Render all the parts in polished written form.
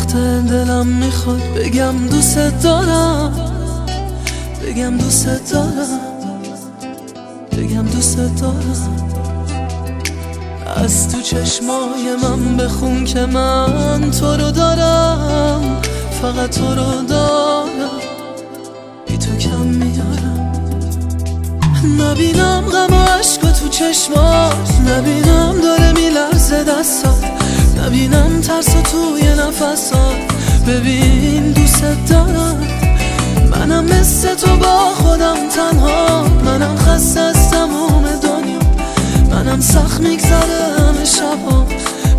وقت دلم میخواد بگم دوست دارم، بگم دوست دارم، بگم دوست دارم. از تو چشمای من بخون که من تو رو دارم، فقط تو رو دارم، بی تو کم میارم. نبینم غم و عشق تو چشمات، نبینم داره میلرزه دستات، نبینم ترس توی نفسات. ببین دوست دارم، منم مثل تو با خودم تنها، منم خسته از تموم دنیا، منم سخت میگذره همه شبا.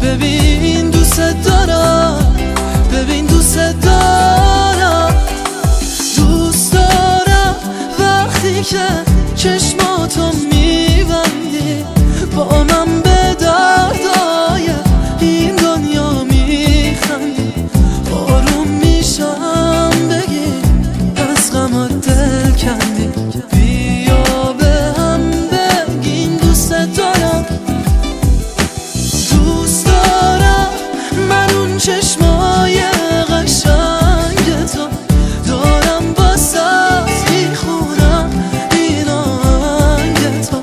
ببین دوست دارم، ببین دوست دارم، دوست دارم وقتی که چشماتو میبندی با من به دردای این دنیا میخندی. آروم میشم بگی از غمات دل کندی، بیا به هم بگیم دوست دارم. دوست دارم من اون چشمای قشنگ تو دارم، واسه میخونم این آهنگ تو.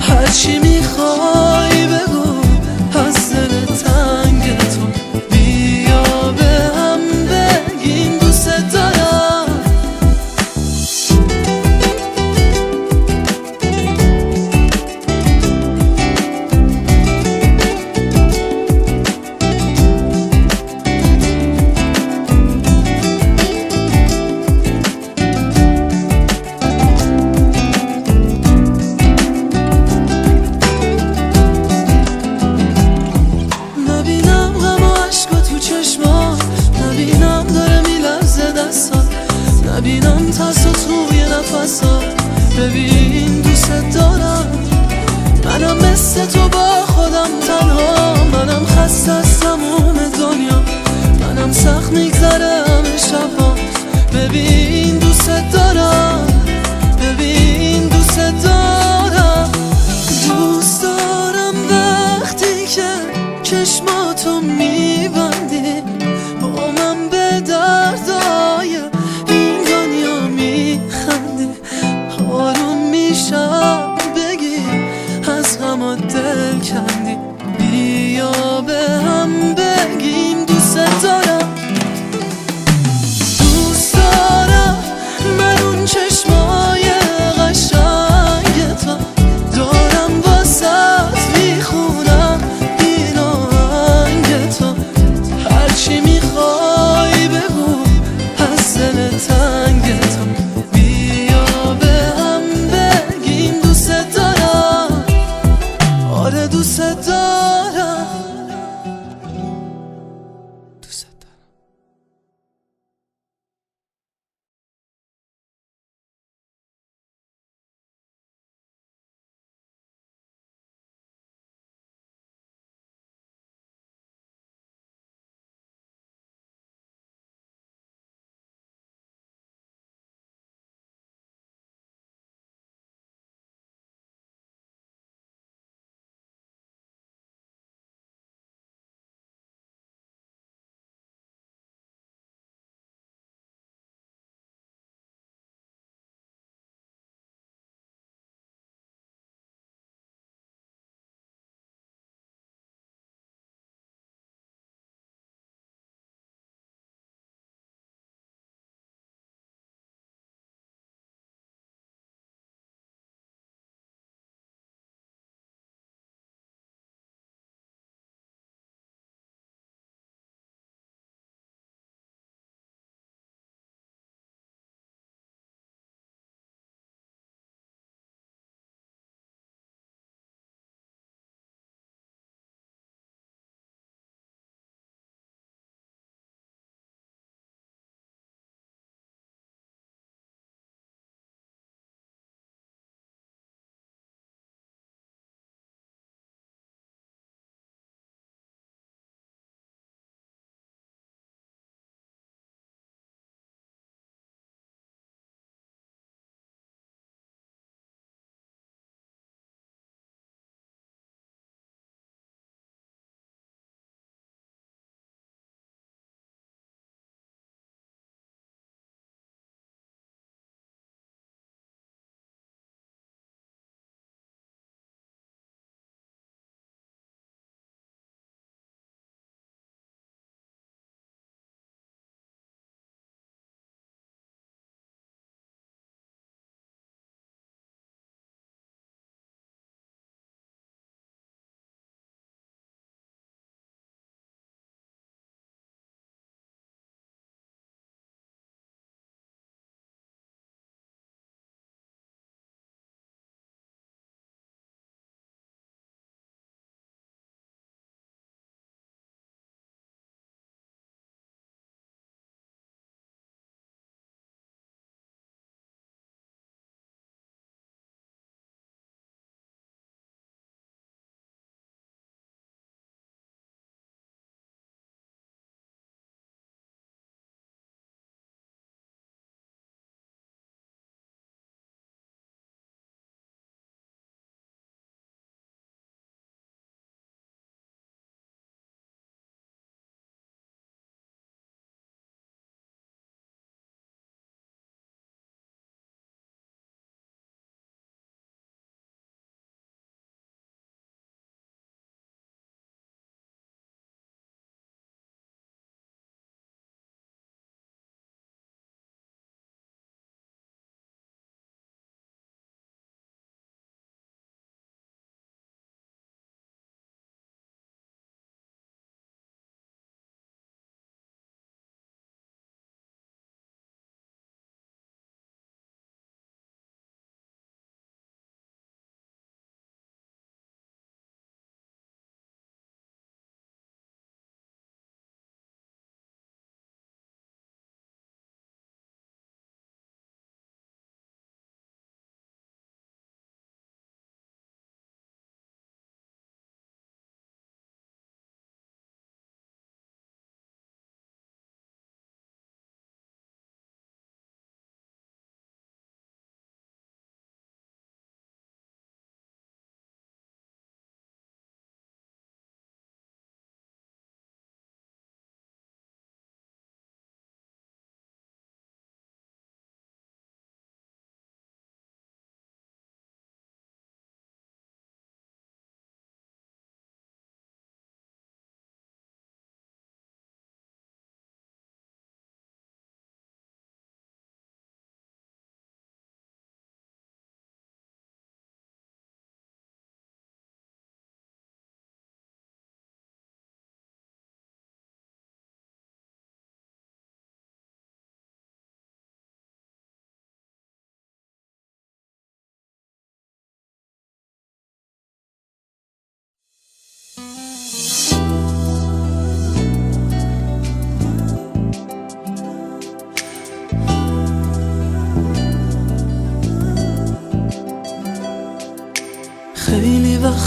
هرچی میخوای بگو از دل تنگ تو، بیا به هم بگیم دوست دارم. نبینم غم و عشق تو چشمات، نبینم داره میلرزه دستات، نبینم ترس توی نفسات. ببین دوست دارم، منم مثل تو با خودم تنها، منم خسته از تموم دنیا، منم سخت میگذره همه شبا. ببین دوست دارم، ببین دوست دارم، دوست دارم وقتی که چشماتو میبندی با من به دردای این دنیا میخندی. آروم میشم بگی از غمات دل کندی، بیا به هم بگیم دوست دارم.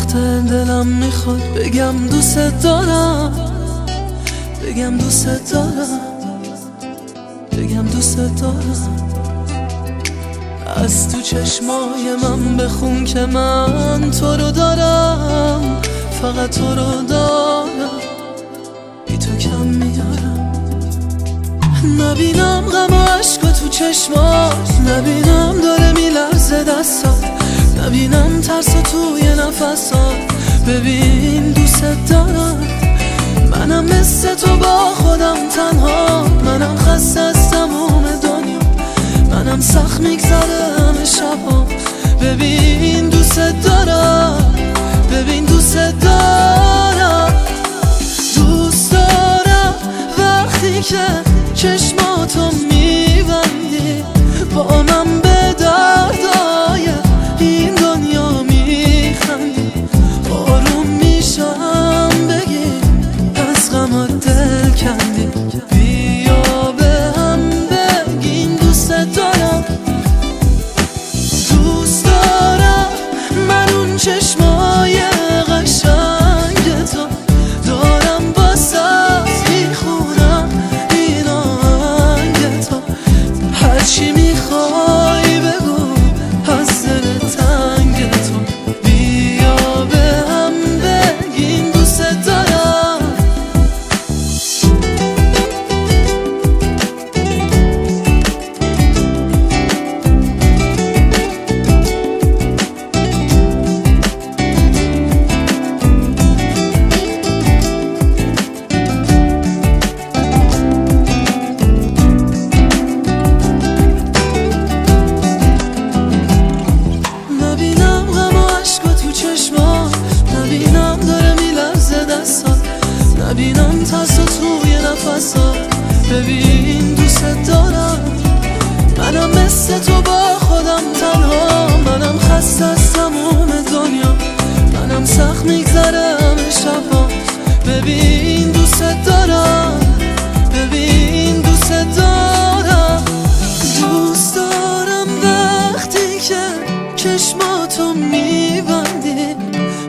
وقت دلم میخواد بگم دوست دارم، بگم دوست دارم، بگم دوست دارم. از تو چشمای من بخون که من تو رو دارم، فقط تو رو دارم، بی تو کم میارم. نبینم غم و عشق تو چشمات، نبینم داره میلرزه دستات، نبینم ترس توی نفسات. ببین دوست دارم، منم مثل تو با خودم تنها، منم خسته از تموم دنیا، منم سخت میگذره همه شبام. ببین دوست دارم، ببین دوست دارم، دوست دارم وقتی که چشماتو میبندی، با من به دردای این دنیا میخندی. آروم میشم بگی از غمات دل کندی، بیا به هم بگین دوست دارم. دوست دارم من اون چشمای قشنگ تو دارم، واسه میخونم این آهنگ تو. هرچی میخوای بگو از دل تنگ تو، بیا به هم بگین دوست دارم. نبینم غم و عشق تو چشمات، نبینم داره میلرزه دستات، نبینم ترس توی نفسات. ببین دوست دارم، منم مثل تو با خودم تنها، منم خسته از تموم دنیا، منم سخت میگذره همه شبام. ببین دوست دارم، ببین دوست دارم، دوست دارم وقتی که چشماتو میبندی،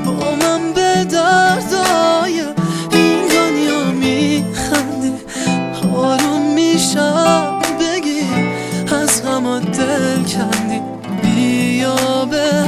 با من به دردای این دنیا میخندی. آروم میشم بگی از غمات دل کندی، بیا به